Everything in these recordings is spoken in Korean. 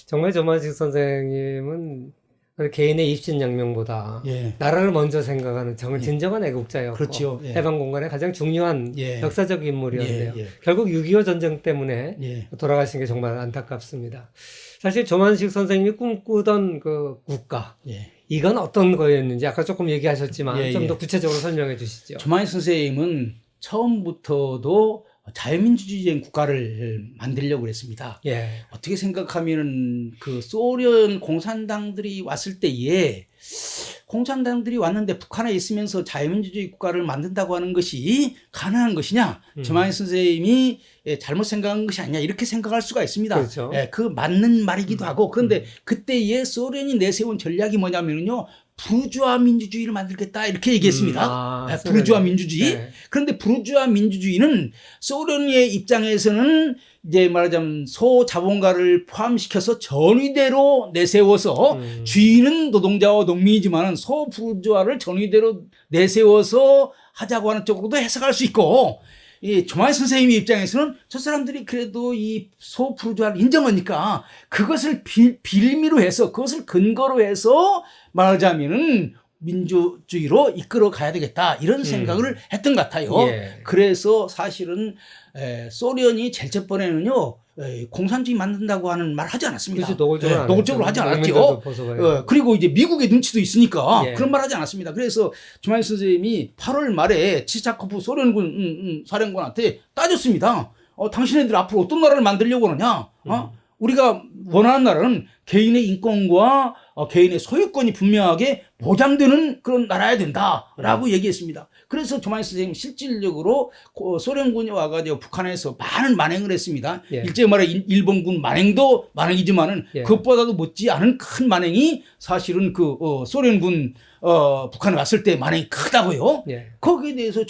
정말 조만식 선생님은 그 개인의 입신양명보다 예. 나라를 먼저 생각하는 예. 진정한 애국자였고 그렇죠. 예. 해방공간의 가장 중요한 예. 역사적 인물이었는데요. 예. 예. 결국 6.25 전쟁 때문에 예. 돌아가신 게 정말 안타깝습니다. 사실 조만식 선생님이 꿈꾸던 그 국가, 예. 이건 어떤 거였는지 아까 조금 얘기하셨지만 예, 좀 예. 더 구체적으로 설명해 주시죠. 조만식 선생님은 처음부터도 자유민주주의적인 국가를 만들려고 그랬습니다. 예. 어떻게 생각하면은 그 소련 공산당들이 왔을 때에 공산당들이 왔는데 북한에 있으면서 자유민주주의 국가를 만든다고 하는 것이 가능한 것이냐? 조만식 선생님이 잘못 생각한 것이 아니냐 이렇게 생각할 수가 있습니다. 그렇죠. 그 맞는 말이기도 하고 그런데 그때에 소련이 내세운 전략이 뭐냐면요. 부르주아 민주주의를 만들겠다 이렇게 얘기했습니다. 부르주아 민주주의. 네. 그런데 부르주아 민주주의는 소련의 입장에서는 이제 말하자면 소자본가를 포함시켜서 전위대로 내세워서 주인은 노동자와 농민이지만 소부르주아를 전위대로 내세워서 하자고 하는 쪽으로도 해석할 수 있고 이 조만식 선생님의 입장에서는 저 사람들이 그래도 이 소부르주아를 인정하니까 그것을 빌미로 해서 그것을 근거로 해서 말하자면은 민주주의로 이끌어 가야 되겠다 이런 생각을 했던 것 같아요. 예. 그래서 사실은 소련이 제일 첫 번에는요 공산주의 만든다고 하는 말 하지 않았습니다. 그렇죠. 노골적으로 안 노골적으로 했죠. 하지 않았죠. 그리고 이제 미국의 눈치도 있으니까 예. 그런 말 하지 않았습니다. 그래서 조만식 선생님이 8월 말에 치차코프 소련군 사령관한테 따졌습니다. 당신네들 앞으로 어떤 나라를 만들려고 하느냐? 우리가 원하는 나라는 개인의 인권과 개인의 소유권이 분명하게 보장되는 그런 나라야 된다라고 얘기했습니다. 그래서 조만식 선생님 실질적으로 소련군이 와가지고 북한에서 많은 만행을 했습니다. 예. 일제히 말해 일본군 만행도 만행이지만은 예. 그것보다도 못지 않은 큰 만행이 사실은 그 소련군 북한에 왔을 때 만행이 크다고요. 예. 거기에 대해서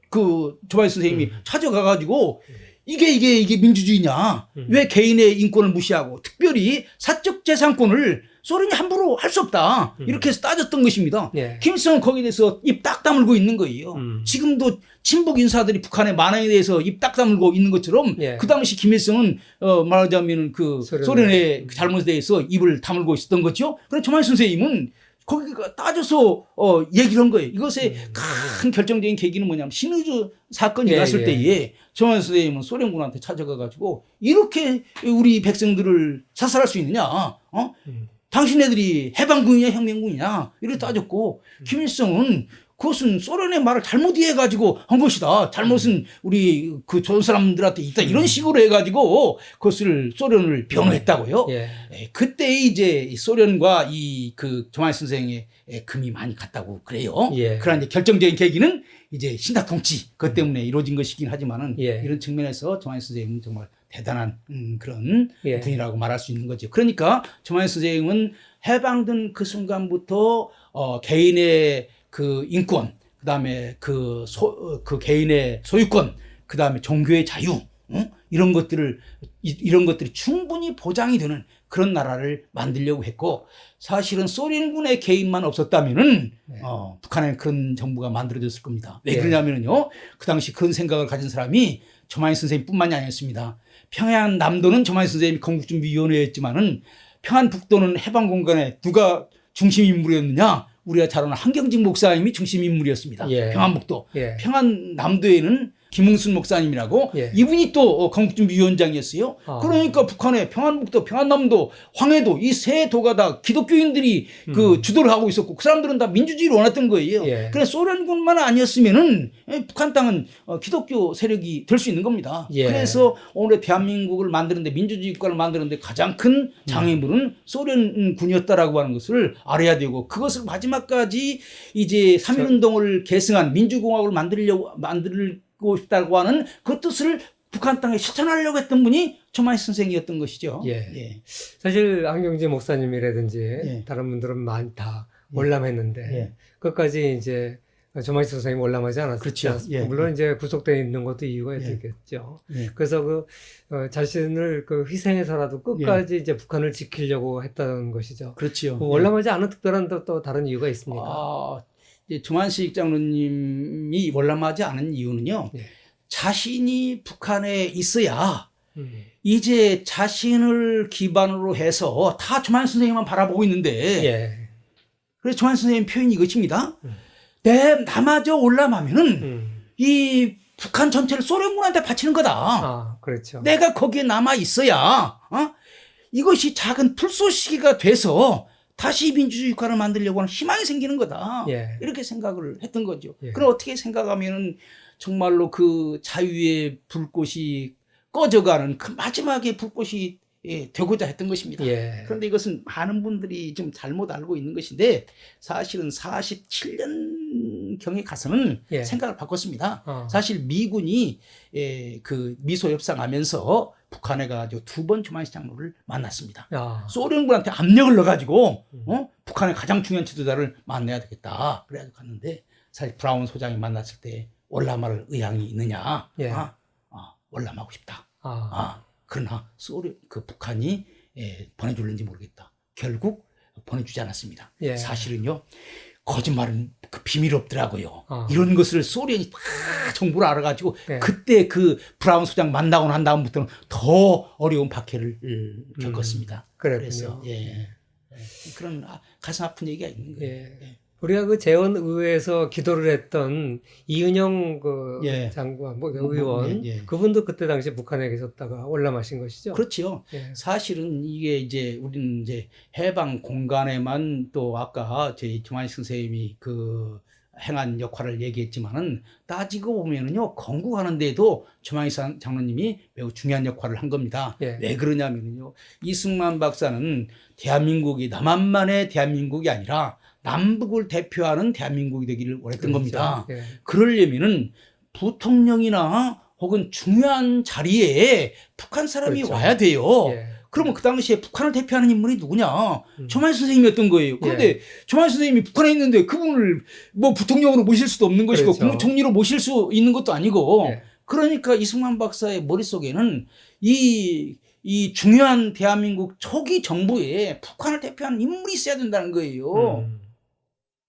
그 조만식 선생님이 찾아가가지고 이게 민주주의냐? 왜 개인의 인권을 무시하고 특별히 사적 재산권을 소련이 함부로 할 수 없다. 이렇게 해서 따졌던 것입니다. 예. 김일성은 거기에 대해서 입 딱 다물고 있는 거예요. 지금도 친북 인사들이 북한의 만행에 대해서 입 딱 다물고 있는 것처럼 예. 그 당시 김일성은 말하자면 그 소련의 잘못에 대해서 입을 다물고 있었던 거죠. 그런데 조만식 선생님은 거기가 따져서 얘기를 한 거예요. 이것의 큰 결정적인 계기는 뭐냐면 신의주 사건이 일어났을 때에 조만식 선생님은 소련군한테 찾아가가지고 이렇게 우리 백성들을 사살할 수 있느냐? 당신네들이 해방군이냐 혁명군이냐? 이렇게 따졌고 김일성은 그것은 소련의 말을 잘못 이해해가지고 한 것이다. 잘못은 우리 그 조선 사람들한테 있다. 이런 식으로 해가지고 그것을 소련을 변호했다고요. 예. 그때 이제 소련과 이 그 조만식 선생의 금이 많이 갔다고 그래요. 예. 그러나 이제 결정적인 계기는 이제 신탁 통치 그것 때문에 이루어진 것이긴 하지만은 예. 이런 측면에서 조만식 선생님은 정말 대단한 그런 예. 분이라고 말할 수 있는 거죠. 그러니까 조만식 선생님은 해방된 그 순간부터 개인의 그 인권, 그다음에 그 개인의 소유권, 그다음에 종교의 자유, 이런 것들이 충분히 보장이 되는 그런 나라를 만들려고 했고 사실은 소련군의 개입만 없었다면은 북한에 그런 정부가 만들어졌을 겁니다. 왜 그러냐면요, 그 당시 그런 생각을 가진 사람이 조만식 선생님뿐만이 아니었습니다. 평양 남도는 조만식 선생님이 건국준비위원회였지만은 평안 북도는 해방공간에 누가 중심 인물이었느냐? 우리가 잘 아는 한경직 목사님이 중심 인물이었습니다. 예. 평안북도. 예. 평안남도에는 김웅순 목사님이라고 이분이 또 건국준비위원장이었어요. 그러니까 북한의 평안북도, 평안남도, 황해도 이 세 도가 다 기독교인들이 그 주도를 하고 있었고 그 사람들은 다 민주주의를 원했던 거예요. 그래서 소련군만 아니었으면은 북한 땅은 기독교 세력이 될 수 있는 겁니다. 그래서 오늘 대한민국을 만드는데 민주주의 국가를 만드는데 가장 큰 장애물은 소련군이었다라고 하는 것을 알아야 되고 그것을 마지막까지 이제 3.1운동을 계승한 민주공화국을 만들고 싶다고 하는 그 뜻을 북한 땅에 실천하려고 했던 분이 조만식 선생이었던 것이죠. 예. 사실 한경직 목사님이라든지 다른 분들은 많다 월남했는데 끝까지 이제 조만식 선생님 월남하지 않았죠. 그렇죠. 물론 이제 구속되어 있는 것도 이유가 되겠죠. 그래서 그 자신을 그 희생해서라도 끝까지 이제 북한을 지키려고 했던 것이죠. 그렇죠. 월남하지 않은 특별한 또 다른 이유가 있습니까? 조만식 장로님이 월남하지 않은 이유는요. 자신이 북한에 있어야 이제 자신을 기반으로 해서 다 조만식 선생님만 바라보고 있는데 예. 그래서 조만식 선생님 표현이 이것입니다. 나마저 올라가면은 이 북한 전체를 소련군한테 바치는 거다. 아, 그렇죠. 내가 거기에 남아 있어야 이것이 작은 불쏘시개가 돼서 다시 민주주의 국가를 만들려고 하는 희망이 생기는 거다. 예. 이렇게 생각을 했던 거죠. 예. 그럼 어떻게 생각하면은 정말로 그 자유의 불꽃이 꺼져가는 그 마지막에 불꽃이 되고자 했던 것입니다. 예. 그런데 이것은 많은 분들이 좀 잘못 알고 있는 것인데 사실은 47년경에 가서는 예. 생각을 바꿨습니다. 어. 사실 미군이 그 미소 협상하면서 북한에 가지고 2번 조만식 장로를 만났습니다. 아. 소련군한테 압력을 넣어가지고 북한의 가장 중요한 지도자를 만나야 되겠다. 그래가지고 갔는데 사실 브라운 소장이 만났을 때 월남할 의향이 있느냐? 예. 월남하고 싶다. 아. 그러나 그 북한이 보내줄는지 모르겠다. 결국 보내주지 않았습니다. 예. 사실은요, 거짓말은 그 비밀 없더라고요. 아. 이런 것을 소련이 다 정보를 알아가지고 예. 그때 그 브라운 소장 만나고 난 다음부터는 더 어려운 박해를 겪었습니다. 그랬군요. 그래서 그런 가슴 아픈 얘기가 있는 거예요. 예. 우리가 그 재헌의회에서 기도를 했던 이은영 그 예. 장관, 의원, 예. 그분도 그때 당시 북한에 계셨다가 월남하신 것이죠. 그렇지요. 예. 사실은 이게 이제 우리는 이제 해방 공간에만 또 아까 저희 조만식 선생님이 그 행한 역할을 얘기했지만은 따지고 보면은요, 건국하는 데도 조만식 장로님이 매우 중요한 역할을 한 겁니다. 예. 왜 그러냐면요, 이승만 박사는 대한민국이 남한만의 대한민국이 아니라 남북을 대표하는 대한민국이 되기를 원했던 그렇죠. 겁니다. 예. 그러려면은 부통령이나 혹은 중요한 자리에 북한 사람이 그렇죠. 와야 돼요. 예. 그러면 그 당시에 북한을 대표하는 인물이 누구냐? 조만식 선생님이었던 거예요. 그런데 조만식 선생님이 북한에 있는데 그분을 뭐 부통령으로 모실 수도 없는 것이고 그렇죠. 국무총리로 모실 수 있는 것도 아니고 예. 그러니까 이승만 박사의 머릿속에는 이 중요한 대한민국 초기 정부에 북한을 대표하는 인물이 있어야 된다는 거예요.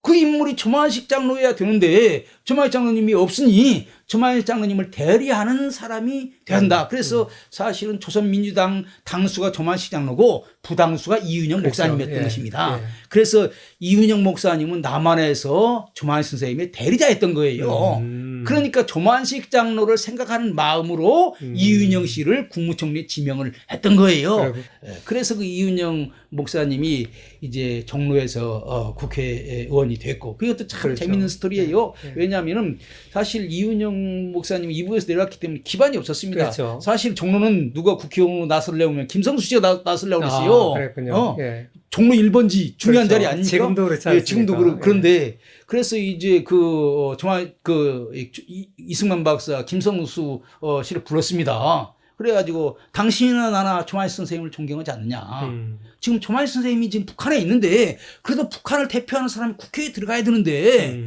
그 인물이 조만식 장로여야 되는데 조만식 장로님이 없으니 조만식 장로님을 대리하는 사람이 돼야 한다. 그래서 사실은 조선민주당 당수가 조만식 장로고 부당수가 이은영 그렇죠. 목사님이었던 예. 것입니다. 예. 그래서 이은영 목사님은 남한에서 조만식 선생님의 대리자였던 거예요. 그러니까 조만식 장로를 생각하는 마음으로 이은영 씨를 국무총리에 지명을 했던 거예요. 그래서 그 이은영 목사님이 이제 종로에서 국회의원이 됐고, 그것도 참 그렇죠. 재밌는 스토리예요. 네. 왜냐하면은 사실 이은영 목사님이 이부에서 내려왔기 때문에 기반이 없었습니다. 그렇죠. 사실 종로는 누가 국회의원으로 나서려면 김성수 씨가 나서려고 그랬어요. 그랬군요. 예. 종로 1번지 중요한 그렇죠. 자리 아닙니까? 지금도 그렇지 않습니까? 지금도 그런데 그래서 이제 이승만 박사 김성수 씨를 불렀습니다. 그래가지고 당신이나 나나 조만식 선생님을 존경하지 않느냐. 지금 조만식 선생님이 지금 북한에 있는데 그래도 북한을 대표하는 사람이 국회에 들어가야 되는데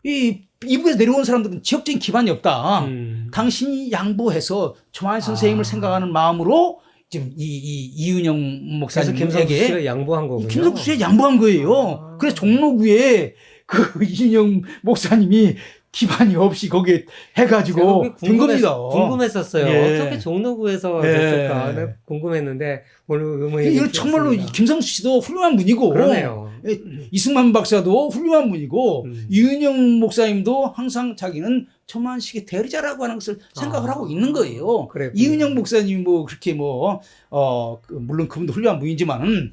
이북에서 내려온 사람들은 지역적인 기반이 없다. 당신이 양보해서 조만식 선생님을 생각하는 마음으로 지금 이은영 목사님에게 김성수 씨가 양보한 거군요. 김성수 씨가 양보한 거예요. 그래서 종로구에 그 이은영 목사님이 기반이 없이 거기에 해가지고 된 겁니다. 궁금했었어요. 예. 어떻게 종로구에서 예. 됐을까 궁금했는데 오늘 의문이 이건 정말로 김성수 씨도 훌륭한 분이고 그러네요. 이승만 박사도 훌륭한 분이고 이은영 목사님도 항상 자기는 조만식의 대리자라고 하는 것을 생각을 하고 있는 거예요. 그랬군요. 이은영 목사님이 뭐 그렇게 물론 그분도 훌륭한 분이지만은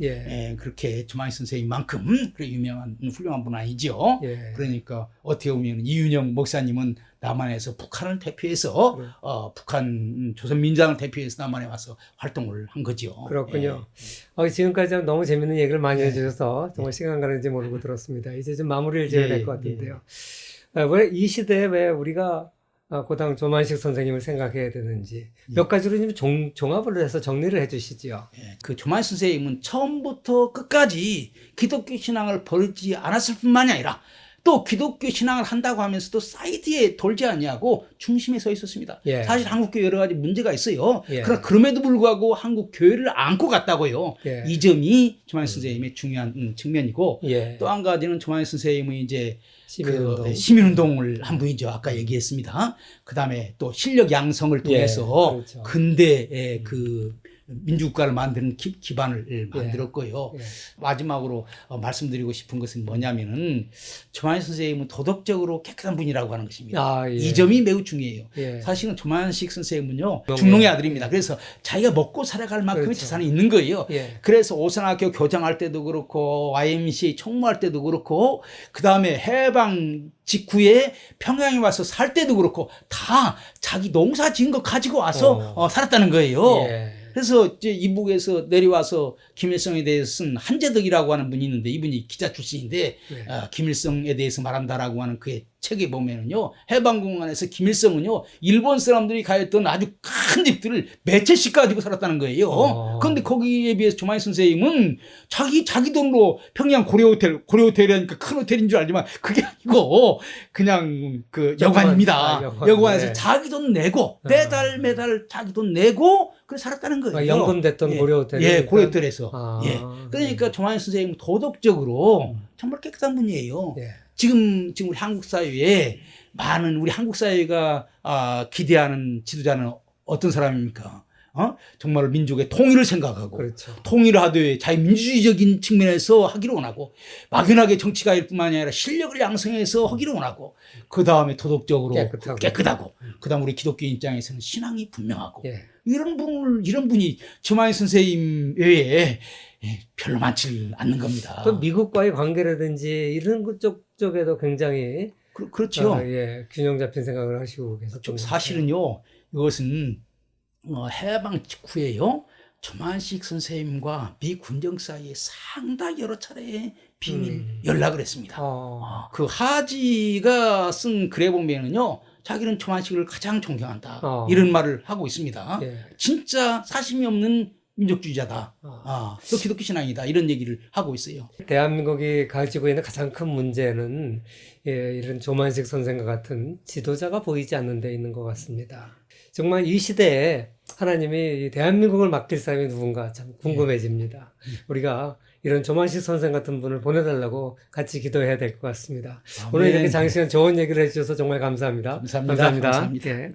그렇게 조만식 선생님만큼 그래 유명한 훌륭한 분은 아니죠. 예. 그러니까 어떻게 보면 이은영 목사님은 남한에서 북한을 대표해서 북한 조선민주당을 대표해서 남한에 와서 활동을 한 거죠. 그렇군요. 지금까지 너무 재밌는 얘기를 많이 해주셔서 정말 시간 가는지 모르고 들었습니다. 이제 좀 마무리를 지어야 될 것 같은데요. 왜 이 시대에 왜 우리가 고당 조만식 선생님을 생각해야 되는지 몇 가지로 좀 종합을 해서 정리를 해주시죠. 그 조만식 선생님은 처음부터 끝까지 기독교 신앙을 버리지 않았을 뿐만이 아니라 또 기독교 신앙을 한다고 하면서도 사이드에 돌지 않냐고 중심에 서 있었습니다. 예. 사실 한국 교회 여러 가지 문제가 있어요. 예. 그러나 그럼에도 불구하고 한국 교회를 안고 갔다고요. 예. 이 점이 조만희 선생님의 중요한 측면이고 예. 또 한 가지는 조만희 선생님은 이제 시민운동. 그 시민운동을 한 분이죠. 아까 얘기했습니다. 그 다음에 또 실력 양성을 통해서 예, 그렇죠. 근대의 그 민주국가를 만드는 기반을 만들었고요. 예. 마지막으로 말씀드리고 싶은 것은 뭐냐면은 조만희 선생님은 도덕적으로 깨끗한 분이라고 하는 것입니다. 아, 예. 이 점이 매우 중요해요. 예. 사실은 조만식 선생님은요 예. 중농의 아들입니다. 그래서 자기가 먹고 살아갈 만큼의 그렇죠. 재산이 있는 거예요. 예. 그래서 오산학교 교장할 때도 그렇고 YMCA 총무할 때도 그렇고 그 다음에 해방 직후에 평양에 와서 살 때도 그렇고 다 자기 농사 지은 거 가지고 와서 살았다는 거예요. 예. 그래서 이제 이북에서 내려와서 김일성에 대해서 쓴 한재덕이라고 하는 분이 있는데 이분이 기자 출신인데 예. 김일성에 대해서 말한다라고 하는 그의 책에 보면은요 해방공간에서 김일성은요 일본 사람들이 가였던 아주 큰 집들을 몇 채씩 가지고 살았다는 거예요. 그런데 거기에 비해서 조만희 선생님은 자기 돈으로 평양 고려호텔이라니까 큰 호텔인 줄 알지만 그게 아니고 그냥 그 여관입니다. 여관에서 네. 자기 돈 내고 매달 자기 돈 내고 그래 살았다는 거예요. 연금됐던 고려호텔. 예, 고려호텔에서. 아. 예. 그러니까 조만희 선생님 도덕적으로 정말 깨끗한 분이에요. 예. 지금 우리 한국 사회에 많은 우리 한국 사회가 기대하는 지도자는 어떤 사람입니까? 정말 민족의 통일을 생각하고 그렇죠. 통일을 하되 자유민주주의적인 측면에서 하기를 원하고 막연하게 정치가 일 뿐만 아니라 실력을 양성해서 하기를 원하고 그 다음에 도덕적으로 깨끗하고 그 다음 우리 기독교 입장에서는 신앙이 분명하고 예. 이런 분이 조만희 선생님 외에 별로 많지 않는 겁니다. 또 미국과의 관계라든지 이런 쪽에도 굉장히 그렇죠. 예, 균형 잡힌 생각을 하시고 계셨죠. 사실은요, 이것은 해방 직후에요. 조만식 선생님과 미 군정 사이에 상당히 여러 차례 비밀 연락을 했습니다. 그 하지가 쓴 글에 보면은요, 자기는 조만식을 가장 존경한다. 이런 말을 하고 있습니다. 예. 진짜 사심이 없는 민족주의자다. 또 기독교 신앙이다. 이런 얘기를 하고 있어요. 대한민국이 가지고 있는 가장 큰 문제는 이런 조만식 선생과 같은 지도자가 보이지 않는 데 있는 것 같습니다. 정말 이 시대에 하나님이 대한민국을 맡길 사람이 누군가 참 궁금해집니다. 우리가 이런 조만식 선생 같은 분을 보내달라고 같이 기도해야 될 것 같습니다. 오늘 이렇게 장시간 좋은 얘기를 해주셔서 정말 감사합니다. 감사합니다. 예.